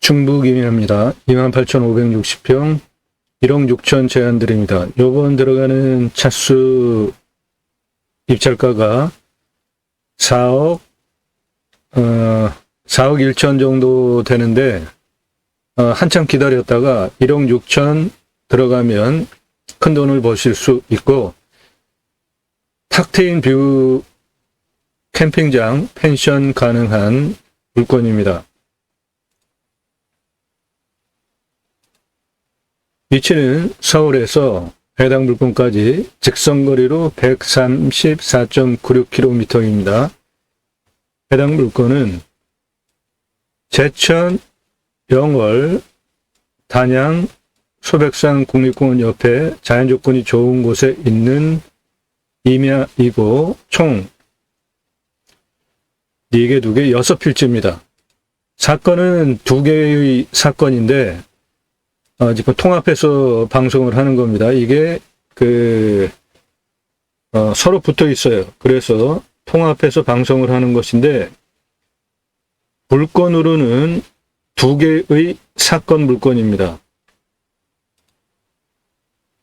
충북임야입니다. 28,560평 1억 6천 제한드립니다. 요번 들어가는 차수 입찰가가 4억 1천 정도 되는데 한참 기다렸다가 1억 6천 들어가면 큰 돈을 버실 수 있고, 탁 트인 뷰 캠핑장 펜션 가능한 물건입니다. 위치는 서울에서 해당 물건까지 직선거리로 134.96km입니다. 해당 물건은 제천, 영월, 단양, 소백산 국립공원 옆에 자연 조건이 좋은 곳에 있는 임야이고, 총 4개, 2개, 6필지입니다. 사건은 2개의 사건인데, 지금 통합해서 방송을 하는 겁니다. 이게 서로 붙어 있어요. 그래서 통합해서 방송을 하는 것인데, 물건으로는 2개의 사건 물건입니다.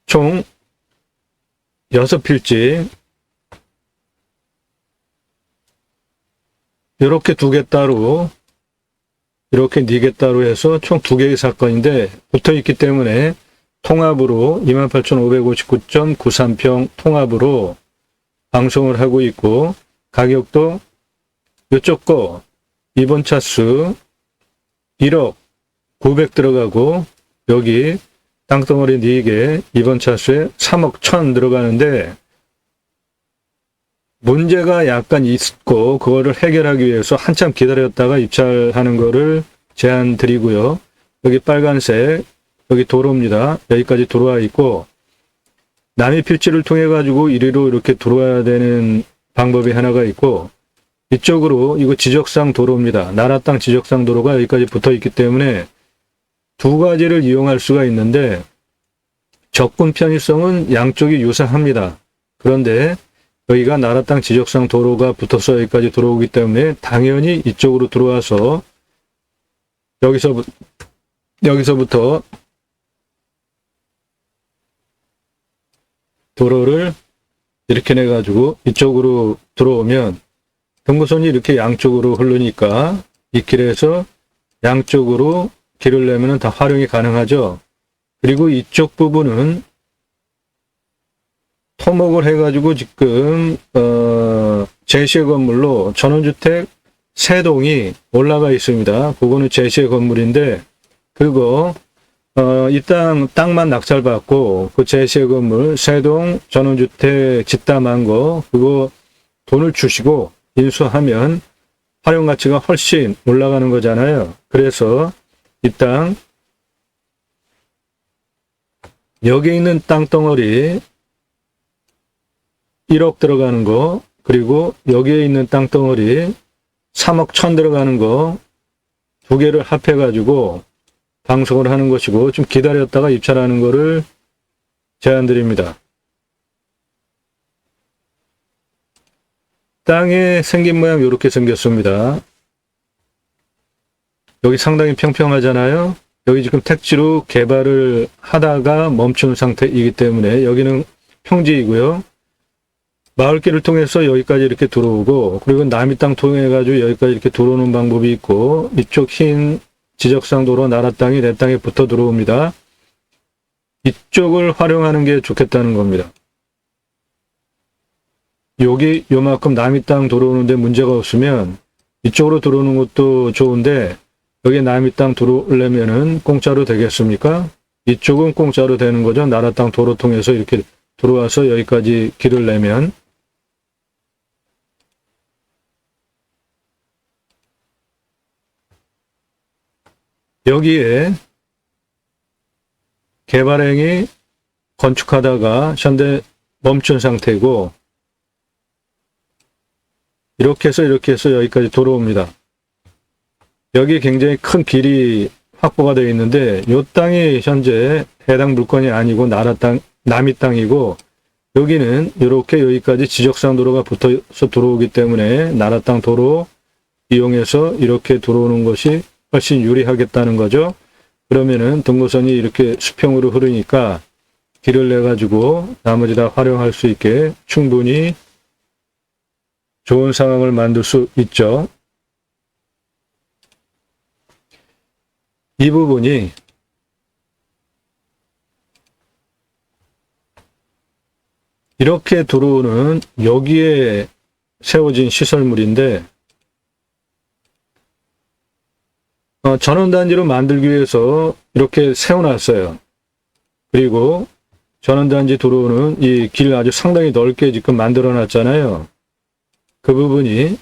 총 6필지, 이렇게 2개 따로, 이렇게 4개 따로 해서 총 2개의 사건인데 붙어 있기 때문에 통합으로 28,559.93평 통합으로 방송을 하고 있고, 가격도 이쪽 거 이번 차수 1억 900 들어가고, 여기 땅덩어리 4개 이번 차수에 3억 1000 들어가는데, 문제가 약간 있고 그거를 해결하기 위해서 한참 기다렸다가 입찰하는 거를 제안 드리고요. 여기 빨간색, 여기 도로입니다. 여기까지 들어와 있고, 남이 필지를 통해 가지고 이리로 이렇게 들어와야 되는 방법이 하나가 있고, 이쪽으로 이거 지적상 도로입니다. 나라 땅 지적상 도로가 여기까지 붙어 있기 때문에 2가지를 이용할 수가 있는데, 접근 편의성은 양쪽이 유사합니다. 그런데 여기가 나라 땅 지적상 도로가 붙어서 여기까지 들어오기 때문에 당연히 이쪽으로 들어와서 여기서부터 도로를 이렇게 내 가지고 이쪽으로 들어오면 경부선이 이렇게 양쪽으로 흐르니까 이 길에서 양쪽으로 길을 내면 다 활용이 가능하죠. 그리고 이쪽 부분은 토목을 해가지고 지금 제시의 건물로 전원주택 3동이 올라가 있습니다. 그거는 제시의 건물인데, 그거 이 땅만 낙찰받고 그 제시의 건물 3동 전원주택 집담한 거, 그거 돈을 주시고 인수하면 활용가치가 훨씬 올라가는 거잖아요. 그래서 이 땅, 여기 있는 땅덩어리 1억 들어가는 거, 그리고 여기에 있는 땅덩어리 3억 1000 들어가는 거 2개를 합해가지고 방송을 하는 것이고, 좀 기다렸다가 입찰하는 거를 제안 드립니다. 땅의 생긴 모양 이렇게 생겼습니다. 여기 상당히 평평하잖아요. 여기 지금 택지로 개발을 하다가 멈춘 상태이기 때문에 여기는 평지이고요. 마을길을 통해서 여기까지 이렇게 들어오고, 그리고 남이 땅 통해 가지고 여기까지 이렇게 들어오는 방법이 있고, 이쪽 흰 지적상 도로 나라 땅이 내 땅에 붙어 들어옵니다. 이쪽을 활용하는 게 좋겠다는 겁니다. 여기 요만큼 남이 땅 들어오는데 문제가 없으면 이쪽으로 들어오는 것도 좋은데, 여기 남이 땅 들어오려면은 공짜로 되겠습니까? 이쪽은 공짜로 되는 거죠. 나라 땅 도로 통해서 이렇게 들어와서 여기까지 길을 내면. 여기에 개발행위 건축하다가 현재 멈춘 상태고, 이렇게 해서 여기까지 들어옵니다. 여기 굉장히 큰 길이 확보가 되어 있는데, 이 땅이 현재 해당 물건이 아니고 나라 땅, 남이 땅이고, 여기는 이렇게 여기까지 지적상 도로가 붙어서 들어오기 때문에 나라 땅 도로 이용해서 이렇게 들어오는 것이 훨씬 유리하겠다는 거죠. 그러면은 등고선이 이렇게 수평으로 흐르니까 길을 내 가지고 나머지 다 활용할 수 있게 충분히 좋은 상황을 만들 수 있죠. 이 부분이 이렇게 들어오는 여기에 세워진 시설물인데 전원단지로 만들기 위해서 이렇게 세워놨어요. 그리고 전원단지 들어오는 이 길 아주 상당히 넓게 지금 만들어 놨잖아요. 그 부분이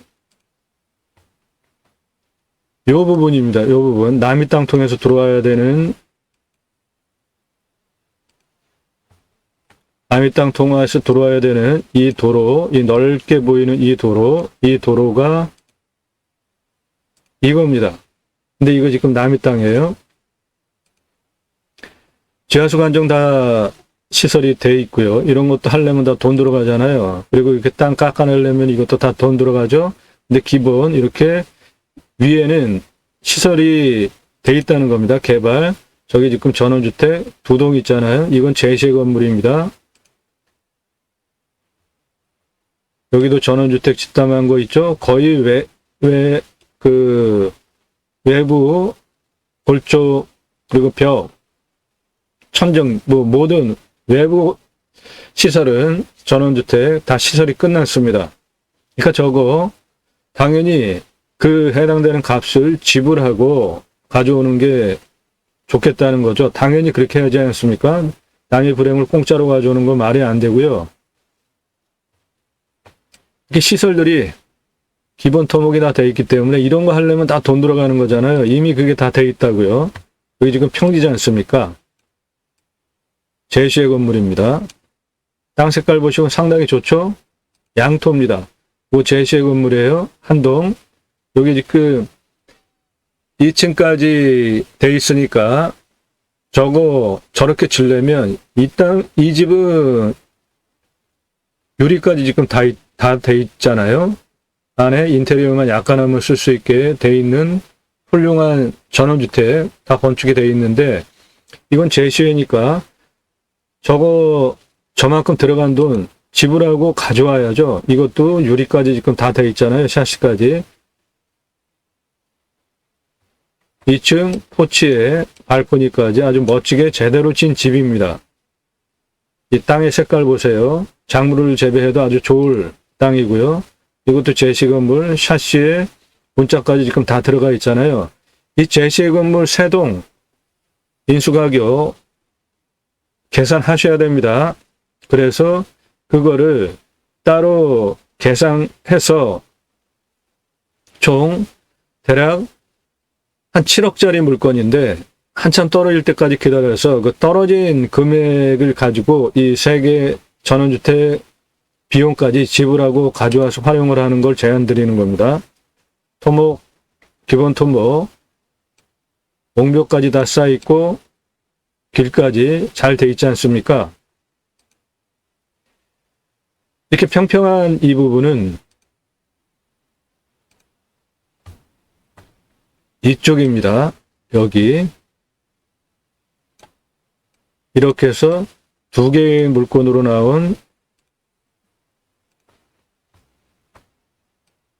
이 부분입니다. 이 부분 남이 땅 통해서 들어와야 되는 남이 땅 통해서 들어와야 되는 이 도로, 이 넓게 보이는 이 도로가 이겁니다. 근데 이거 지금 남이 땅이에요. 지하수 관정 다 시설이 돼 있고요. 이런 것도 하려면 다 돈 들어가잖아요. 그리고 이렇게 땅 깎아내려면 이것도 다 돈 들어가죠. 근데 기본 이렇게 위에는 시설이 돼 있다는 겁니다. 개발. 저기 지금 전원주택 2동 있잖아요. 이건 제시의 건물입니다. 여기도 전원주택 집담한 거 있죠? 거의 외부 골조, 그리고 벽, 천정, 모든 외부 시설은 전원주택 다 시설이 끝났습니다. 그러니까 저거, 당연히 그 해당되는 값을 지불하고 가져오는 게 좋겠다는 거죠. 당연히 그렇게 하지 않습니까? 남의 불행을 공짜로 가져오는 건 말이 안 되고요. 이렇게 시설들이 기본 토목이 다 돼 있기 때문에 이런 거 하려면 다 돈 들어가는 거잖아요. 이미 그게 다 돼 있다고요. 여기 지금 평지지 않습니까? 제시의 건물입니다. 땅 색깔 보시면 상당히 좋죠? 양토입니다. 그 제시의 건물이에요. 한 동. 여기 지금 2층까지 돼 있으니까 저거 저렇게 지려면 이 집은 유리까지 지금 다 돼 있잖아요. 안에 인테리어만 약간하면 쓸 수 있게 돼 있는 훌륭한 전원주택 다 건축이 돼 있는데 이건 제시회니까 저만큼 들어간 돈 지불하고 가져와야죠. 이것도 유리까지 지금 다 돼 있잖아요. 샤시까지. 2층 포치에 발코니까지 아주 멋지게 제대로 진 집입니다. 이 땅의 색깔 보세요. 작물을 재배해도 아주 좋을 땅이고요. 이것도 제시 건물 샤시에 문짝까지 지금 다 들어가 있잖아요. 이 제시 건물 3동 인수가격 계산하셔야 됩니다. 그래서 그거를 따로 계산해서 총 대략 한 7억짜리 물건인데 한참 떨어질 때까지 기다려서 그 떨어진 금액을 가지고 이 3개 전원주택 비용까지 지불하고 가져와서 활용을 하는 걸 제안 드리는 겁니다. 토목, 기본 토목, 옹벽까지 다 쌓여있고 길까지 잘 돼 있지 않습니까? 이렇게 평평한 이 부분은 이쪽입니다. 여기 이렇게 해서 2개의 물건으로 나온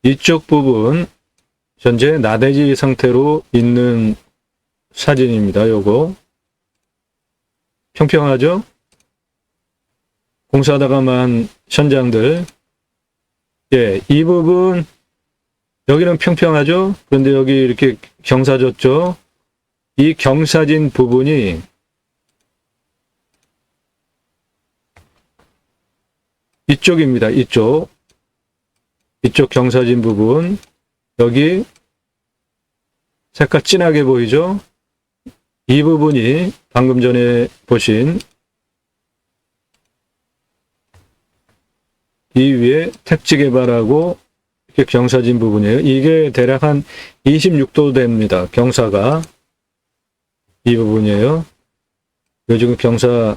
이쪽 부분 현재 나대지 상태로 있는 사진입니다. 요거 평평하죠? 공사하다가만 현장들. 예, 이 부분 여기는 평평하죠? 그런데 여기 이렇게 경사졌죠? 이 경사진 부분이 이쪽입니다. 이쪽 경사진 부분. 여기 색깔 진하게 보이죠? 이 부분이 방금 전에 보신 이 위에 택지 개발하고 이렇게 경사진 부분이에요. 이게 대략 한 26도 됩니다. 경사가 이 부분이에요. 요즘 경사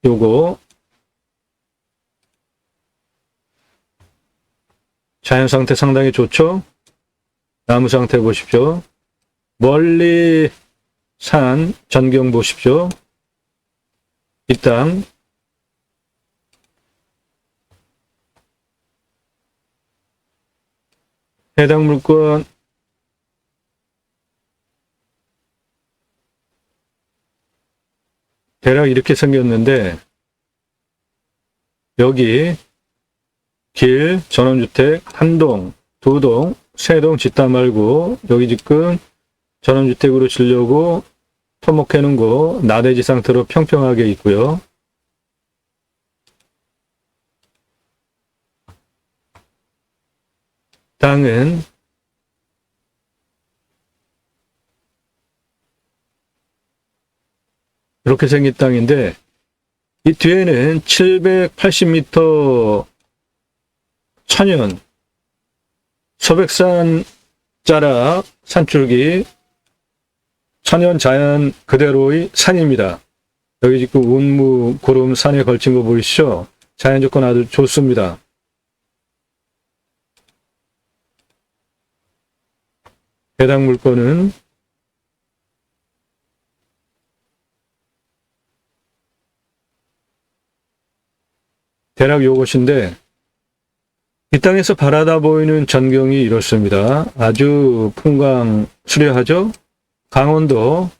요거 자연 상태 상당히 좋죠? 나무 상태 보십시오. 멀리 산 전경 보십시오. 이 땅. 해당 물건 대략 이렇게 생겼는데, 여기 길, 전원주택, 한 동, 두 동, 세 동 짓다 말고 여기 지금 전원주택으로 지려고 토목해 놓은 거 나대지 상태로 평평하게 있고요. 땅은 이렇게 생긴 땅인데, 이 뒤에는 780m 천연 소백산 자락 산줄기 천연 자연 그대로의 산입니다. 여기 지금 운무 구름 산에 걸친 거 보이시죠? 자연 조건 아주 좋습니다. 해당 물건은 대략 요것인데, 이 땅에서 바라다 보이는 전경이 이렇습니다. 아주 풍광 수려하죠? 강원도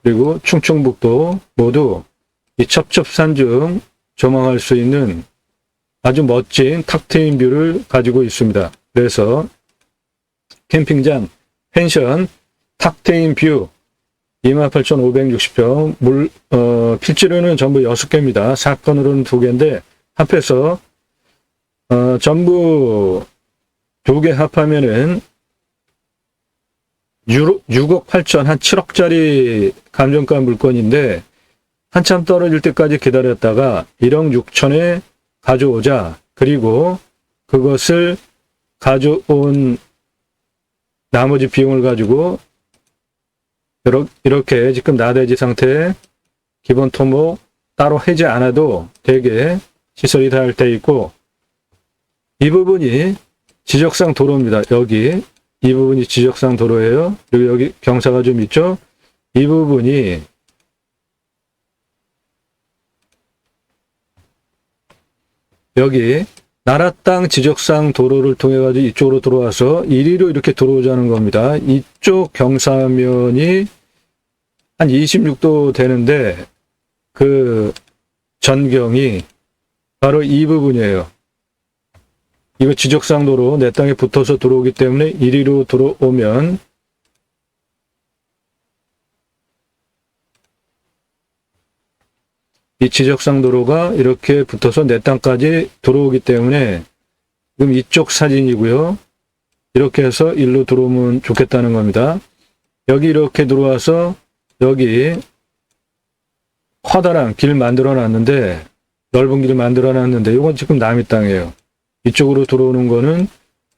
그리고 충청북도 모두 이 첩첩산중 조망할 수 있는 아주 멋진 탁 트인 뷰를 가지고 있습니다. 그래서 캠핑장, 펜션, 탁 트인 뷰 28,560평, 필지로는 전부 6개입니다. 사건으로는 2개인데 합해서 전부 2개 합하면은 6억 8천, 한 7억짜리 감정가 물건인데, 한참 떨어질 때까지 기다렸다가 1억 6천에 가져오자. 그리고 그것을 가져온 나머지 비용을 가지고 이렇게 지금 나대지 상태에 기본 토목 따로 해지 않아도 되게 시설이 다 돼 있고, 이 부분이 지적상 도로입니다. 여기 이 부분이 지적상 도로예요. 그리고 여기 경사가 좀 있죠. 이 부분이 여기 나라 땅 지적상 도로를 통해 가지고 이쪽으로 들어와서 이리로 이렇게 들어오자는 겁니다. 이쪽 경사면이 한 26도 되는데 그 전경이 바로 이 부분이에요. 이거 지적상 도로 내 땅에 붙어서 들어오기 때문에 이리로 들어오면 이 지적상 도로가 이렇게 붙어서 내 땅까지 들어오기 때문에 지금 이쪽 사진이고요. 이렇게 해서 일로 들어오면 좋겠다는 겁니다. 여기 이렇게 들어와서 여기 커다란 길 만들어 놨는데, 넓은 길 만들어 놨는데 이건 지금 남의 땅이에요. 이쪽으로 들어오는 거는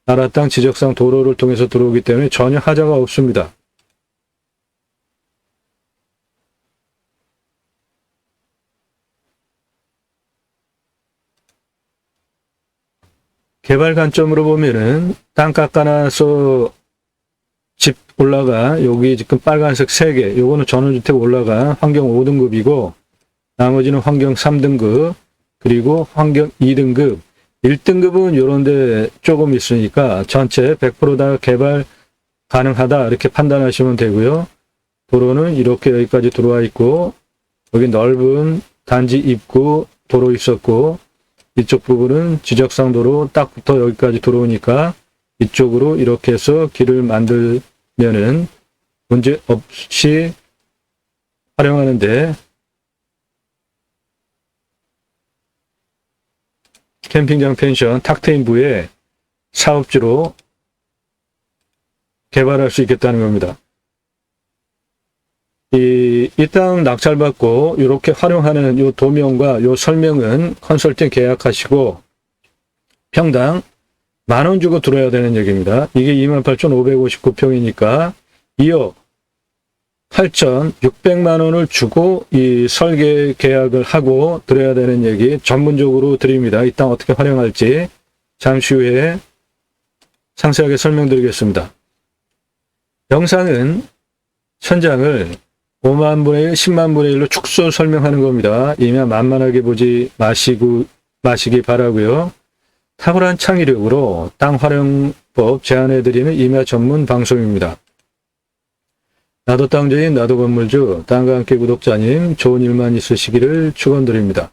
나라 땅 지적상 도로를 통해서 들어오기 때문에 전혀 하자가 없습니다. 개발 관점으로 보면은 땅 깎아놔서 집 올라가, 여기 지금 빨간색 3개, 요거는 전원주택 올라가 환경 5등급이고 나머지는 환경 3등급, 그리고 환경 2등급, 1등급은 요런데 조금 있으니까 전체 100% 다 개발 가능하다 이렇게 판단하시면 되고요. 도로는 이렇게 여기까지 들어와 있고, 여기 넓은 단지 입구 도로 있었고, 이쪽 부분은 지적상 도로 딱 붙어 여기까지 들어오니까 이쪽으로 이렇게 해서 길을 만들면은 문제 없이 활용하는데, 캠핑장 펜션 탁 트인 부에 사업지로 개발할 수 있겠다는 겁니다. 이 땅 낙찰받고 이렇게 활용하는 요 도면과 요 설명은 컨설팅 계약하시고 평당 10,000원 주고 들어야 되는 얘기입니다. 이게 28,559평이니까 2억 8,600만 원을 주고 이 설계 계약을 하고 들어야 되는 얘기 전문적으로 드립니다. 이 땅 어떻게 활용할지 잠시 후에 상세하게 설명드리겠습니다. 영상은 천장을 5만 분의 1, 10만 분의 1로 축소 설명하는 겁니다. 이면 만만하게 보지 마시기 바라고요. 탁월한 창의력으로 땅 활용법 제안해드리는 임야 전문 방송입니다. 나도 땅주인 나도 건물주 땅과 함께 구독자님 좋은 일만 있으시기를 축원드립니다.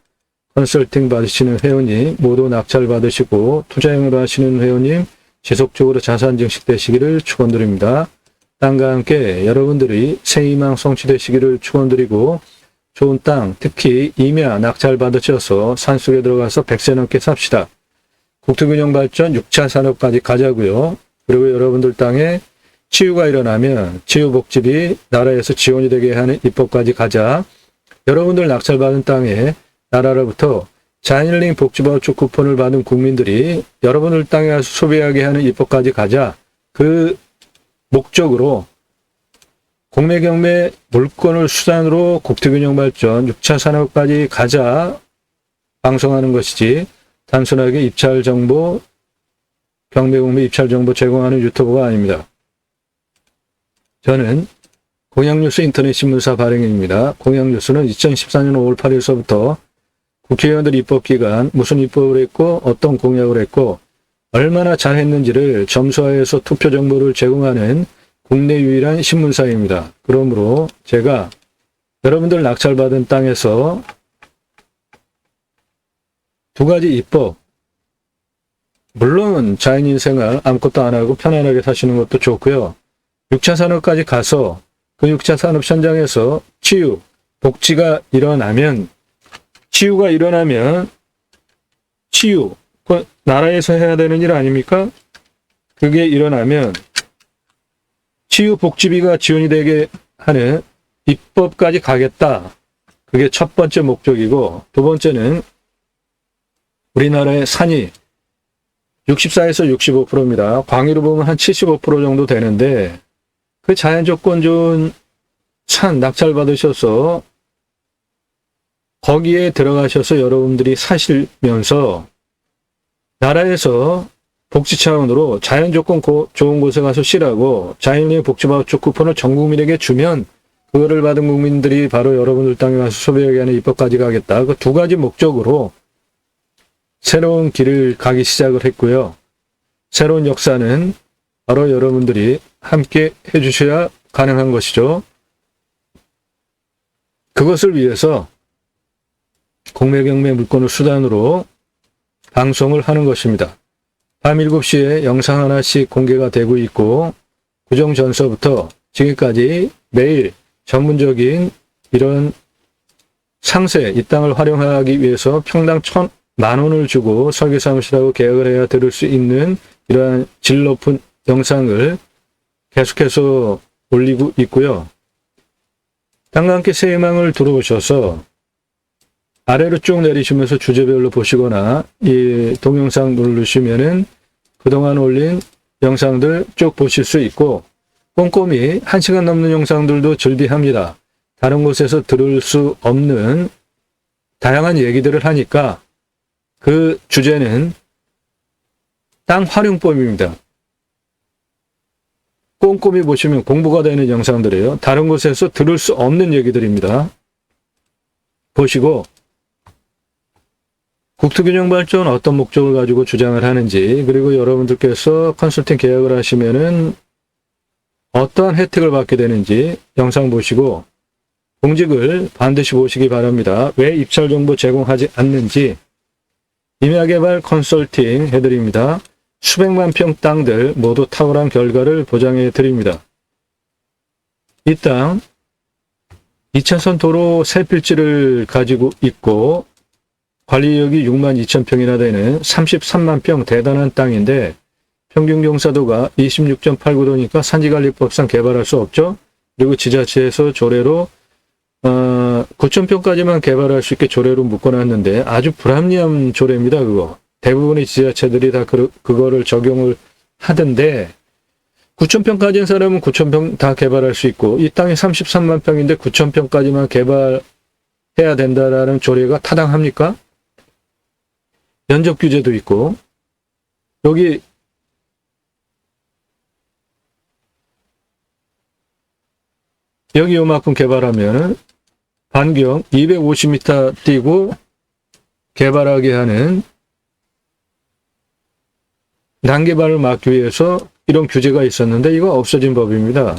컨설팅 받으시는 회원님 모두 낙찰 받으시고 투자형으로 하시는 회원님 지속적으로 자산 증식되시기를 축원드립니다. 땅과 함께 여러분들이 새 희망 성취되시기를 축원드리고 좋은 땅, 특히 임야 낙찰 받으셔서 산속에 들어가서 100세 넘게 삽시다. 국토균형 발전 6차 산업까지 가자고요. 그리고 여러분들 땅에 치유가 일어나면 치유복집이 나라에서 지원이 되게 하는 입법까지 가자. 여러분들 낙찰받은 땅에 나라로부터 자연힐링 복지바우처 쿠폰을 받은 국민들이 여러분들 땅에 가서 소비하게 하는 입법까지 가자. 그 목적으로 공매 경매 물건을 수단으로 국토균형 발전 6차 산업까지 가자 방송하는 것이지 단순하게 입찰 정보, 경매 공매 입찰 정보 제공하는 유튜브가 아닙니다. 저는 공양뉴스 인터넷 신문사 발행인입니다. 공양뉴스는 2014년 5월 8일서부터 국회의원들 입법기간 무슨 입법을 했고 어떤 공약을 했고 얼마나 잘했는지를 점수화해서 투표 정보를 제공하는 국내 유일한 신문사입니다. 그러므로 제가 여러분들 낙찰받은 땅에서 두 가지 입법, 물론 자연인 생활 아무것도 안 하고 편안하게 사시는 것도 좋고요. 6차 산업까지 가서 그 6차 산업 현장에서 치유, 복지가 일어나면 치유가 일어나면 치유, 그 나라에서 해야 되는 일 아닙니까? 그게 일어나면 치유 복지비가 지원이 되게 하는 입법까지 가겠다. 그게 첫 번째 목적이고 두 번째는 우리나라의 산이 64에서 65%입니다. 광위로 보면 한 75% 정도 되는데 그 자연 조건 좋은 산 낙찰 받으셔서 거기에 들어가셔서 여러분들이 사시면서 나라에서 복지 차원으로 자연 조건 좋은 곳에 가서 쉬라고 자연의 복지바우처 쿠폰을 전 국민에게 주면 그거를 받은 국민들이 바로 여러분들 땅에 가서 소비하게 하는 입법까지 가겠다. 그 두 가지 목적으로 새로운 길을 가기 시작을 했고요. 새로운 역사는 바로 여러분들이 함께 해주셔야 가능한 것이죠. 그것을 위해서 공매 경매 물건을 수단으로 방송을 하는 것입니다. 밤 7시에 영상 하나씩 공개가 되고 있고 구정 전서부터 지금까지 매일 전문적인 이런 상세, 이 땅을 활용하기 위해서 평당 1,000,000원을 주고 설계사무실하고 계약을 해야 들을 수 있는 이러한 질 높은 영상을 계속해서 올리고 있고요. 땅과 함께 새 희망을 들어오셔서 아래로 쭉 내리시면서 주제별로 보시거나 이 동영상 누르시면은 그동안 올린 영상들 쭉 보실 수 있고 꼼꼼히 1시간 넘는 영상들도 즐비합니다. 다른 곳에서 들을 수 없는 다양한 얘기들을 하니까 그 주제는 땅 활용법입니다. 꼼꼼히 보시면 공부가 되는 영상들이에요. 다른 곳에서 들을 수 없는 얘기들입니다. 보시고 국토균형 발전 어떤 목적을 가지고 주장을 하는지 그리고 여러분들께서 컨설팅 계약을 하시면은 어떠한 혜택을 받게 되는지 영상 보시고 공직을 반드시 보시기 바랍니다. 왜 입찰 정보 제공하지 않는지 임야개발 컨설팅 해드립니다. 수백만 평 땅들 모두 탁월한 결과를 보장해 드립니다. 이 땅 2차선 도로 세 필지를 가지고 있고 관리역이 62,000평이나 되는 33만 평 대단한 땅인데 평균 경사도가 26.89도니까 산지관리법상 개발할 수 없죠. 그리고 지자체에서 조례로 9,000평까지만 개발할 수 있게 조례로 묶어놨는데 아주 불합리한 조례입니다. 그거 대부분의 지자체들이 다 그거를 적용을 하던데 9,000평까지인 사람은 9,000평 다 개발할 수 있고 이 땅이 33만 평인데 9,000평까지만 개발해야 된다라는 조례가 타당합니까? 면적 규제도 있고 여기 여기 요만큼 개발하면은 반경 250m 뛰고 개발하게 하는 난개발을 막기 위해서 이런 규제가 있었는데 이거 없어진 법입니다.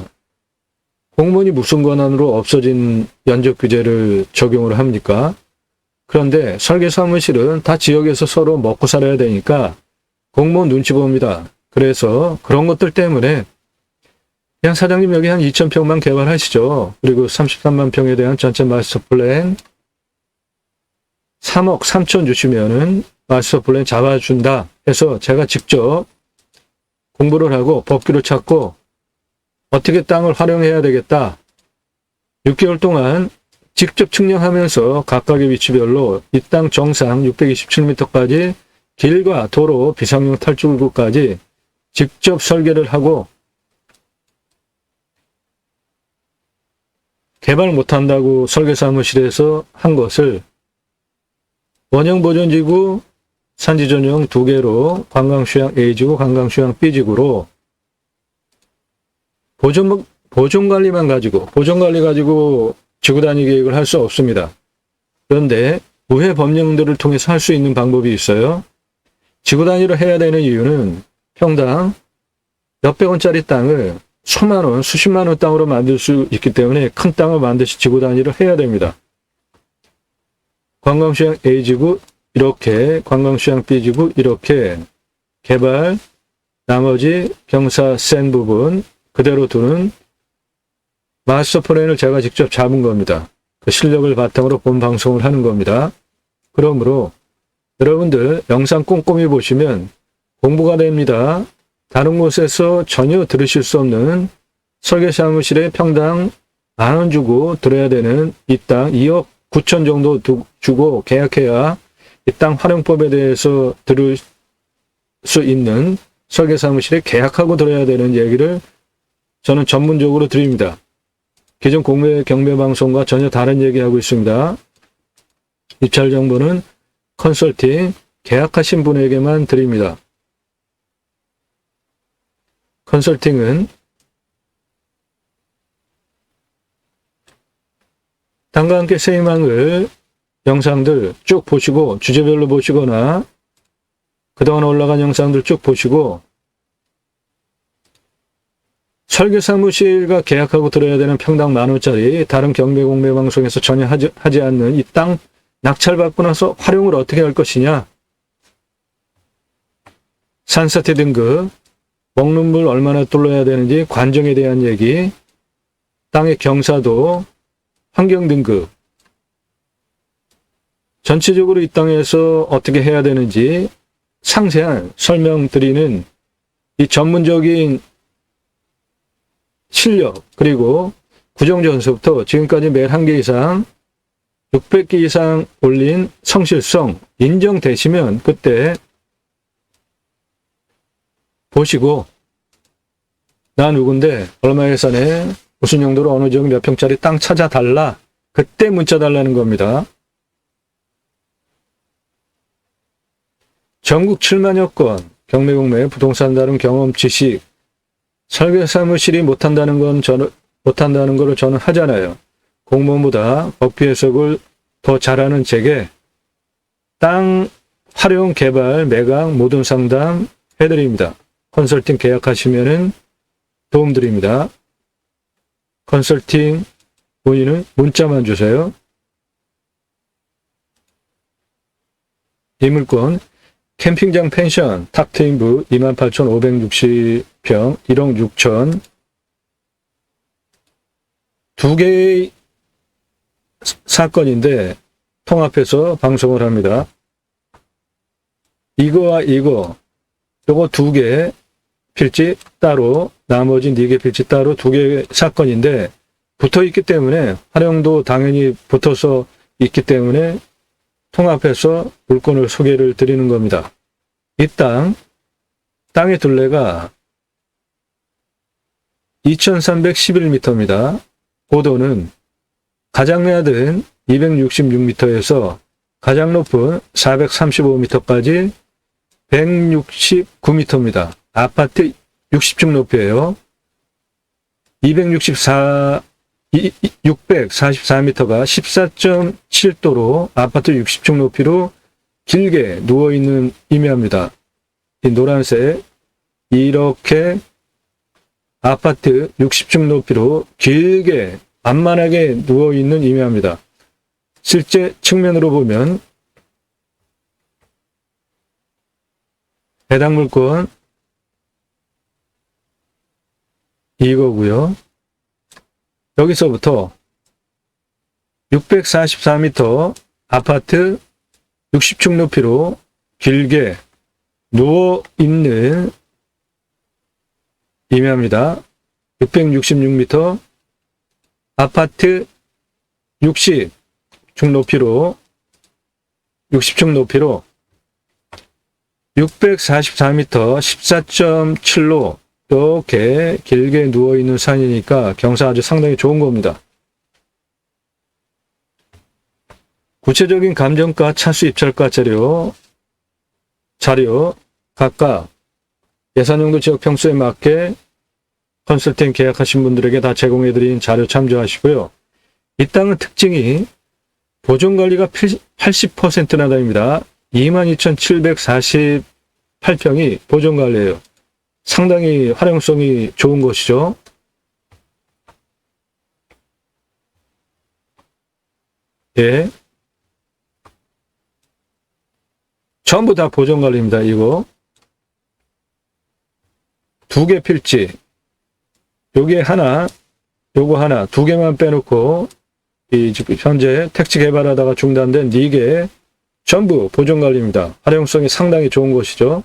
공무원이 무슨 권한으로 없어진 연적 규제를 적용을 합니까? 그런데 설계사무실은 다 지역에서 서로 먹고 살아야 되니까 공무원 눈치 봅니다. 그래서 그런 것들 때문에 그냥 사장님 여기 한 2,000평만 개발하시죠. 그리고 33만 평에 대한 전체 마스터 플랜 3억 3천 주시면은 마스터 플랜 잡아준다 해서 제가 직접 공부를 하고 법규를 찾고 어떻게 땅을 활용해야 되겠다. 6개월 동안 직접 측량하면서 각각의 위치별로 이 땅 정상 627m까지 길과 도로, 비상용 탈출구까지 직접 설계를 하고 개발 못한다고 설계사무실에서 한 것을 원형보존지구, 산지전용 2개로 관광휴양 A지구, 관광휴양 B지구로 보존관리만 가지고, 보존관리 가지고 지구단위 계획을 할 수 없습니다. 그런데 우회 법령들을 통해서 할 수 있는 방법이 있어요. 지구단위로 해야 되는 이유는 평당 몇백 원짜리 땅을 수만 원, 수십만 원 땅으로 만들 수 있기 때문에 큰 땅을 반드시 지구단위로 해야 됩니다. 관광휴양 A지구 이렇게, 관광휴양 B지구 이렇게 개발, 나머지 경사 센 부분 그대로 두는 마스터 플랜을 제가 직접 잡은 겁니다. 그 실력을 바탕으로 본 방송을 하는 겁니다. 그러므로 여러분들 영상 꼼꼼히 보시면 공부가 됩니다. 다른 곳에서 전혀 들으실 수 없는 설계사무실에 평당 10,000원 주고 들어야 되는 이 땅 2억 9천 정도 주고 계약해야 이 땅 활용법에 대해서 들을 수 있는 설계사무실에 계약하고 들어야 되는 얘기를 저는 전문적으로 드립니다. 기존 공매 경매방송과 전혀 다른 얘기하고 있습니다. 입찰 정보는 컨설팅 계약하신 분에게만 드립니다. 컨설팅은 땅과 함께 세이망을 영상들 쭉 보시고 주제별로 보시거나 그동안 올라간 영상들 쭉 보시고 설계사무실과 계약하고 들어야 되는 평당 10,000원짜리 다른 경매 공매 방송에서 전혀 하지 않는 이 땅 낙찰받고 나서 활용을 어떻게 할 것이냐, 산사태 등급, 먹는 물 얼마나 뚫어야 되는지 관정에 대한 얘기, 땅의 경사도, 환경 등급, 전체적으로 이 땅에서 어떻게 해야 되는지 상세한 설명드리는 이 전문적인 실력, 그리고 구정전서부터 지금까지 매일 1개 이상 600개 이상 올린 성실성 인정되시면 그때 보시고 나 누군데 얼마 예산에 무슨 용도로 어느 지역 몇 평짜리 땅 찾아달라, 그때 문자 달라는 겁니다. 전국 7만여 건 경매 공매 부동산 다룬 경험 지식, 설계사무실이 못한다는 거를 저는 하잖아요. 공무원보다 법규 해석을 더 잘하는 제게 땅 활용 개발 매각 모든 상담 해드립니다. 컨설팅 계약하시면은 도움드립니다. 컨설팅 문의는 문자만 주세요. 이물권 캠핑장 펜션 탁트인부 28,560평 1억 6천 2개의 사건인데 통합해서 방송을 합니다. 이거와 이거, 요거 2개 필지 따로, 나머지 4개 필지 따로 2개 사건인데 붙어 있기 때문에 활용도 당연히 붙어서 있기 때문에 통합해서 물건을 소개를 드리는 겁니다. 이 땅의 둘레가 2311m입니다. 고도는 가장 낮은 266m에서 가장 높은 435m까지 169m입니다. 아파트 60층 높이에요. 264 644m가 14.7도로 아파트 60층 높이로 길게 누워있는 의미합니다. 이 노란색 이렇게 아파트 60층 높이로 길게 만만하게 누워있는 의미합니다. 실제 측면으로 보면 해당 물건 이거고요. 여기서부터 644m 아파트 60층 높이로 길게 누워있는 의미합니다. 666m 아파트 60층 높이로 644m 14.7로 이렇게 길게 누워있는 산이니까 경사 아주 상당히 좋은 겁니다. 구체적인 감정가, 차수 입찰가 자료 각각 예산용도 지역 평수에 맞게 컨설팅 계약하신 분들에게 다 제공해드린 자료 참조하시고요. 이 땅은 특징이 보존관리가 80%나 됩니다. 22,748평이 보존관리예요. 상당히 활용성이 좋은 곳이죠. 예. 전부 다 보존관리입니다. 이거. 2개 필지. 요게 하나, 요거 하나, 2개만 빼놓고, 지금 현재 택지 개발하다가 중단된 4개 전부 보존관리입니다. 활용성이 상당히 좋은 곳이죠.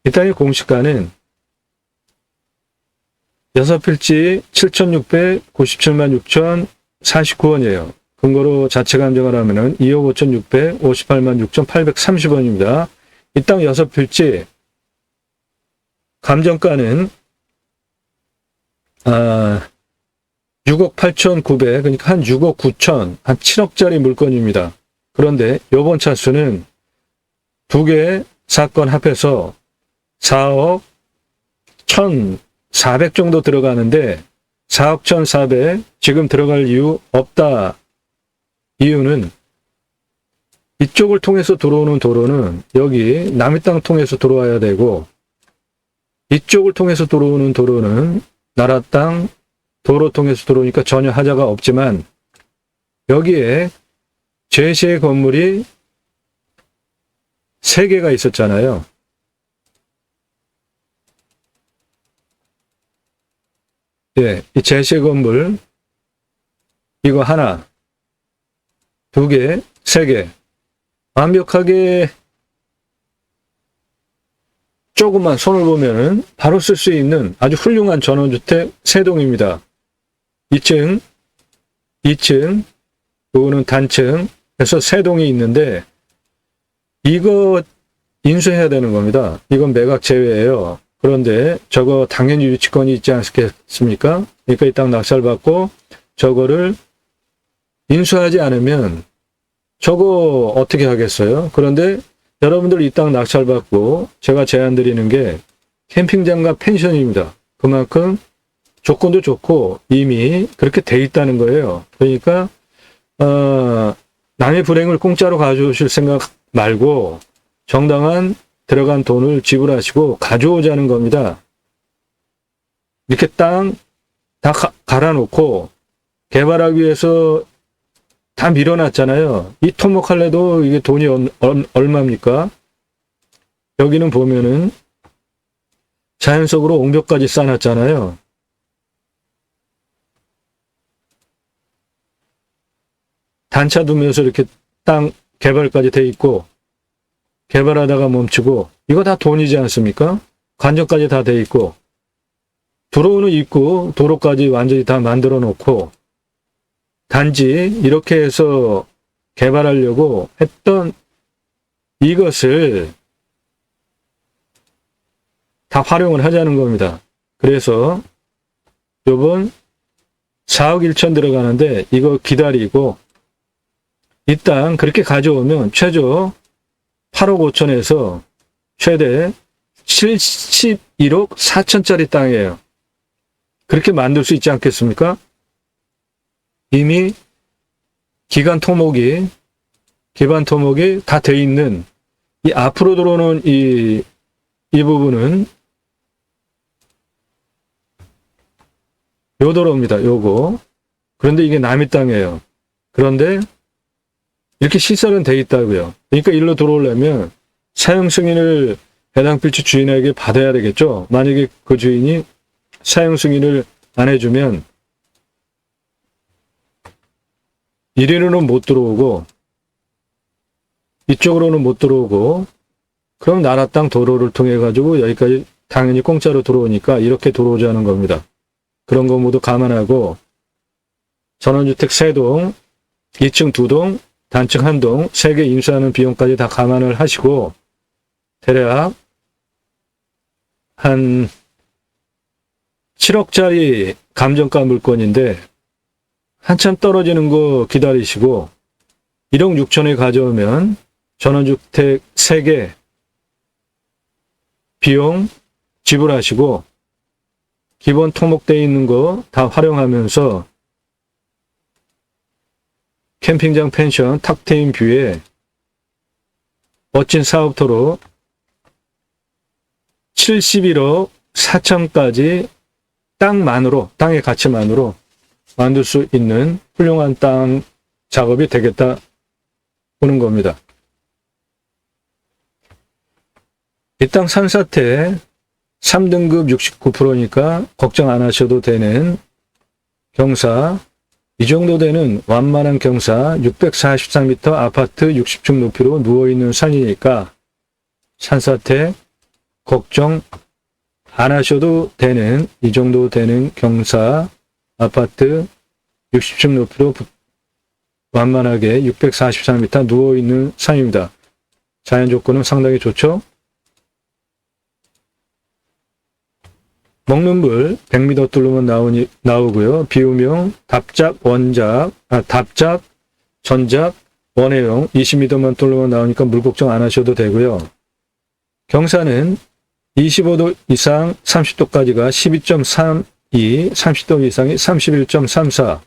이 땅의 공시가는 6필지 7,697만 6,049원이에요. 근거로 자체 감정을 하면은 2억 5,658만 6,830원입니다. 이 땅 6필지 감정가는 6억 8,900, 그러니까 한 6억 9천, 한 7억짜리 물건입니다. 그런데 요번 차수는 2개 사건 합해서 4억 1,400 정도 들어가는데 4억 1,400 지금 들어갈 이유 없다. 이유는 이쪽을 통해서 들어오는 도로는 여기 남의 땅 통해서 들어와야 되고 이쪽을 통해서 들어오는 도로는 나라 땅 도로 통해서 들어오니까 전혀 하자가 없지만 여기에 제시의 건물이 3개가 있었잖아요. 예, 이 제시의 건물 이거 하나, 2개, 3개 완벽하게 조금만 손을 보면은 바로 쓸 수 있는 아주 훌륭한 전원주택 3동입니다. 2층, 요거는 단층 해서 3동이 있는데 이거 인수해야 되는 겁니다. 이건 매각 제외예요. 그런데 저거 당연히 유치권이 있지 않겠습니까? 그러니까 이 땅 낙찰받고 저거를 인수하지 않으면 저거 어떻게 하겠어요? 그런데 여러분들 이 땅 낙찰받고 제가 제안 드리는 게 캠핑장과 펜션입니다. 그만큼 조건도 좋고 이미 그렇게 돼 있다는 거예요. 그러니까 남의 불행을 공짜로 가져오실 생각 말고 정당한 들어간 돈을 지불하시고 가져오자는 겁니다. 이렇게 땅 다 갈아놓고 개발하기 위해서 다 밀어놨잖아요. 이 토목할래도 이게 돈이 얼마입니까? 여기는 보면은 자연 속으로 옹벽까지 쌓아놨잖아요. 단차 두면서 이렇게 땅 개발까지 돼 있고 개발하다가 멈추고 이거 다 돈이지 않습니까? 관정까지 다 돼 있고 들어오는 입구 도로까지 완전히 다 만들어 놓고 단지 이렇게 해서 개발하려고 했던 이것을 다 활용을 하자는 겁니다. 그래서 요번 4억 1천 들어가는데 이거 기다리고 이 땅 그렇게 가져오면 최저 8억 5천에서 최대 71억 4천짜리 땅이에요. 그렇게 만들 수 있지 않겠습니까? 이미 기반 토목이 다 돼 있는 이 앞으로 들어오는 이 부분은 요 도로입니다. 요거. 그런데 이게 남의 땅이에요. 그런데 이렇게 시설은 돼 있다고요. 그러니까 일로 들어오려면 사용 승인을 해당 필지 주인에게 받아야 되겠죠. 만약에 그 주인이 사용 승인을 안 해주면 이리로는 못 들어오고 이쪽으로는 못 들어오고, 그럼 나라 땅 도로를 통해 가지고 여기까지 당연히 공짜로 들어오니까 이렇게 들어오자는 겁니다. 그런 거 모두 감안하고 전원주택 3동, 2층 2동, 단층 1동 3개 인수하는 비용까지 다 감안을 하시고 대략 한 7억짜리 감정가 물건인데 한참 떨어지는 거 기다리시고 1억 6천에 가져오면 전원주택 3개 비용 지불하시고 기본 토목되어 있는 거 다 활용하면서 캠핑장 펜션 탁 트인 뷰에 멋진 사업토로 71억 4천까지 땅의 가치만으로 만들 수 있는 훌륭한 땅 작업이 되겠다 보는 겁니다. 이 땅 산사태 3등급 69%니까 걱정 안 하셔도 되는 경사, 이 정도 되는 완만한 경사 643m 아파트 60층 높이로 누워있는 산이니까 산사태 걱정 안 하셔도 되는 이 정도 되는 경사 아파트 60층 높이로 완만하게 643m 누워있는 산입니다. 자연 조건은 상당히 좋죠. 먹는 물 100m 뚫으면 나오고요. 비우명 답작 전작 원해용 20m만 뚫으면 나오니까 물 걱정 안 하셔도 되고요. 경사는 25도 이상 30도까지가 12.32, 30도 이상이 31.34,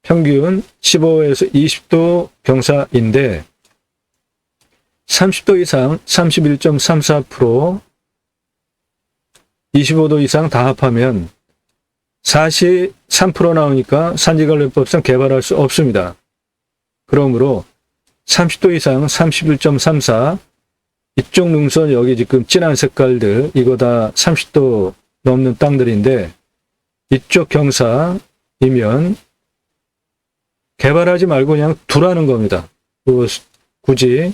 평균 15에서 20도 경사인데 30도 이상 31.34%, 25도 이상 다 합하면 43% 나오니까 산지관리법상 개발할 수 없습니다. 그러므로 30도 이상 31.34, 이쪽 능선 여기 지금 진한 색깔들 이거 다 30도 넘는 땅들인데 이쪽 경사이면 개발하지 말고 그냥 두라는 겁니다. 굳이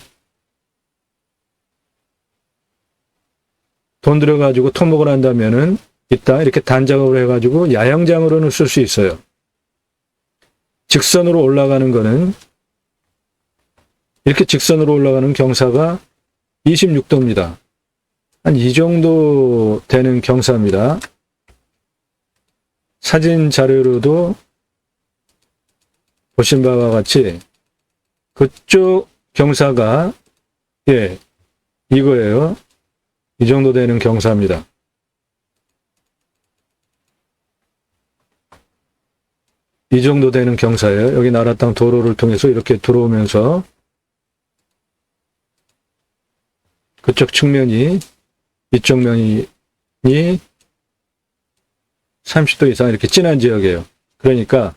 돈 들여가지고 토목을 한다면은 이따 이렇게 단작업을 해가지고 야영장으로는 쓸 수 있어요. 직선으로 올라가는 거는 이렇게 직선으로 올라가는 경사가 26도입니다. 한 이 정도 되는 경사입니다. 사진 자료로도 보신 바와 같이 그쪽 경사가 이거예요. 이 정도 되는 경사입니다. 이 정도 되는 경사예요. 여기 나라 땅 도로를 통해서 이렇게 들어오면서 그쪽 측면이 이쪽 면이 30도 이상 이렇게 진한 지역이에요. 그러니까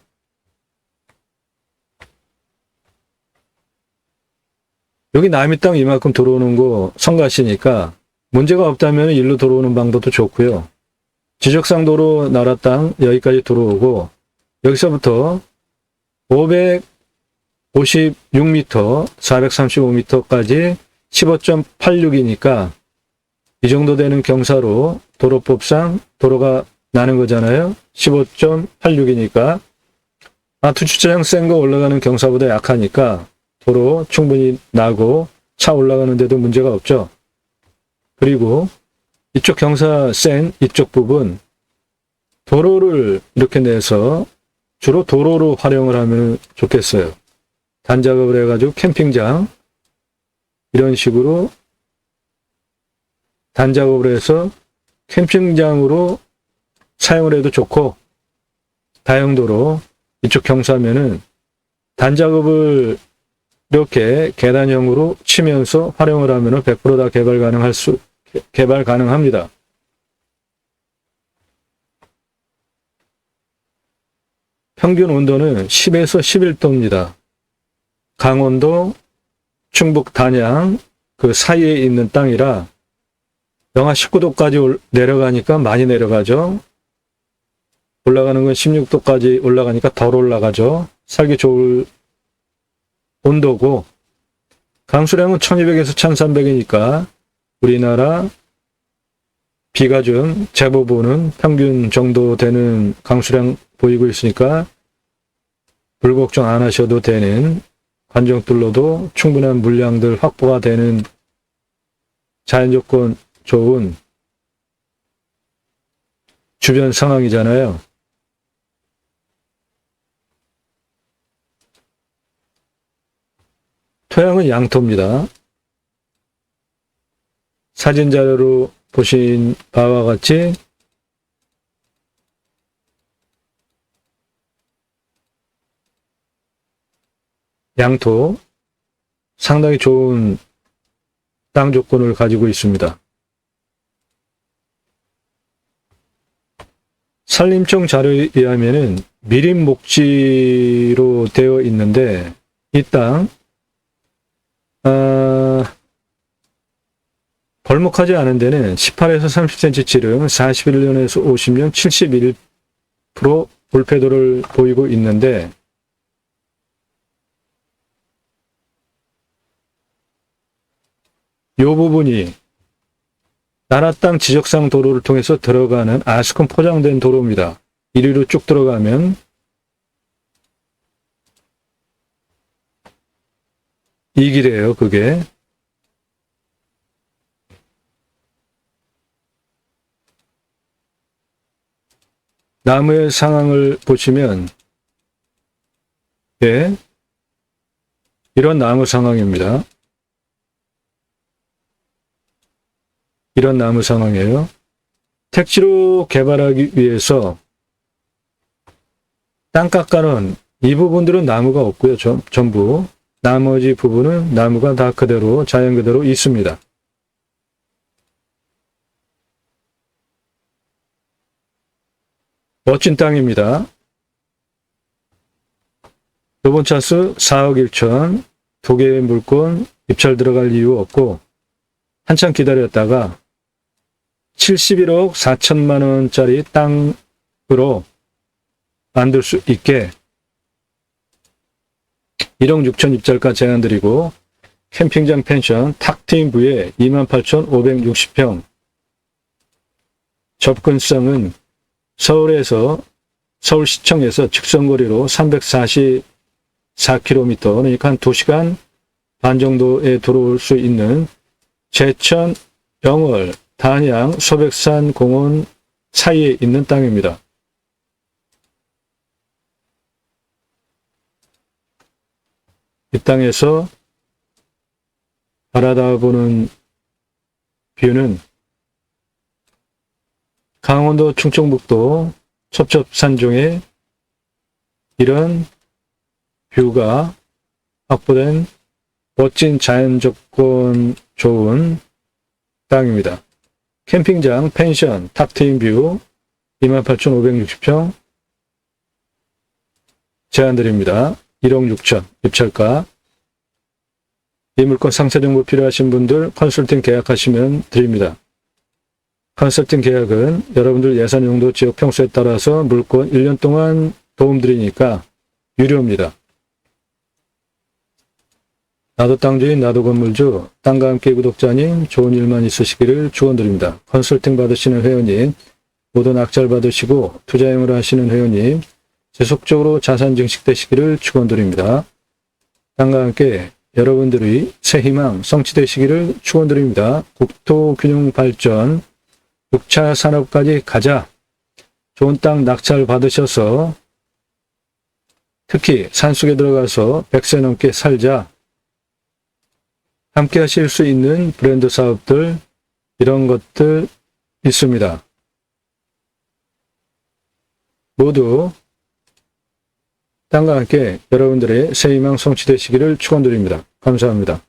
여기 남의 땅 이만큼 들어오는 거 성가시니까 문제가 없다면 일로 들어오는 방법도 좋고요. 지적상도로 나라 땅 여기까지 들어오고 여기서부터 556m, 435m까지 15.86이니까 이 정도 되는 경사로 도로법상 도로가 나는 거잖아요. 15.86이니까 투주차장 센 거 올라가는 경사보다 약하니까 도로 충분히 나고 차 올라가는데도 문제가 없죠. 그리고 이쪽 경사 센 이쪽 부분 도로를 이렇게 내서 주로 도로로 활용을 하면 좋겠어요. 단작업을 해가지고 캠핑장 이런 식으로 단작업을 해서 캠핑장으로 사용을 해도 좋고, 다용도로 이쪽 경사면은 단작업을 이렇게 계단형으로 치면서 활용을 하면 100% 다 개발 가능합니다. 평균 온도는 10에서 11도입니다. 강원도, 충북, 단양 그 사이에 있는 땅이라 영하 19도까지 내려가니까 많이 내려가죠. 올라가는 건 16도까지 올라가니까 덜 올라가죠. 살기 좋을 온도고, 강수량은 1200에서 1300이니까 우리나라 비가 좀 제법 오는 평균 정도 되는 강수량 보이고 있으니까 불 걱정 안 하셔도 되는, 관정들로도 충분한 물량들 확보가 되는 자연조건 좋은 주변 상황이잖아요. 토양은 양토입니다. 사진 자료로 보신 바와 같이 양토, 상당히 좋은 땅 조건을 가지고 있습니다. 산림청 자료에 의하면은 미림 목지로 되어 있는데, 이 땅 벌목하지 않은 데는 18에서 30cm 찌름, 41년에서 50년 71% 불패도를 보이고 있는데, 이 부분이 나라 땅 지적상 도로를 통해서 들어가는 아스콘 포장된 도로입니다. 이리로 쭉 들어가면 이 길이에요, 그게. 나무의 상황을 보시면, 예, 이런 나무 상황입니다. 이런 나무 상황이에요. 택지로 개발하기 위해서 땅깎아는 이 부분들은 나무가 없고요. 전부. 나머지 부분은 나무가 다 그대로, 자연 그대로 있습니다. 멋진 땅입니다. 이번 차수 4억 1천, 2개의 물건 입찰 들어갈 이유 없고, 한참 기다렸다가 71억 4천만 원짜리 땅으로 만들 수 있게 1억 6천 입찰가 제안드리고, 캠핑장 펜션 탁트인부에 28,560평, 접근성은 서울시청에서 직선거리로 344km, 그러니까 한 2시간 반 정도에 들어올 수 있는 제천, 영월, 단양, 소백산 공원 사이에 있는 땅입니다. 이 땅에서 바라다보는 뷰는 강원도 충청북도 첩첩산중에 이런 뷰가 확보된 멋진 자연조건 좋은 땅입니다. 캠핑장, 펜션, 탁트인뷰 28,560평 제안드립니다. 1억 6천 입찰가. 이 물건 상세정보 필요하신 분들 컨설팅 계약하시면 드립니다. 컨설팅 계약은 여러분들 예산 용도, 지역 평수에 따라서 물건 1년 동안 도움드리니까 유료입니다. 나도 땅주인, 나도 건물주, 땅과 함께 구독자님 좋은 일만 있으시기를 축원드립니다. 컨설팅 받으시는 회원님, 모두 낙찰 받으시고 투자행을 하시는 회원님, 지속적으로 자산 증식되시기를 축원드립니다. 땅과 함께 여러분들의 새 희망 성취되시기를 축원드립니다. 국토균형 발전, 6차 산업까지 가자. 좋은 땅 낙찰 받으셔서 특히 산속에 들어가서 100세 넘게 살자. 함께 하실 수 있는 브랜드 사업들, 이런 것들 있습니다. 모두 땅과 함께 여러분들의 새 희망 성취되시기를 축원드립니다. 감사합니다.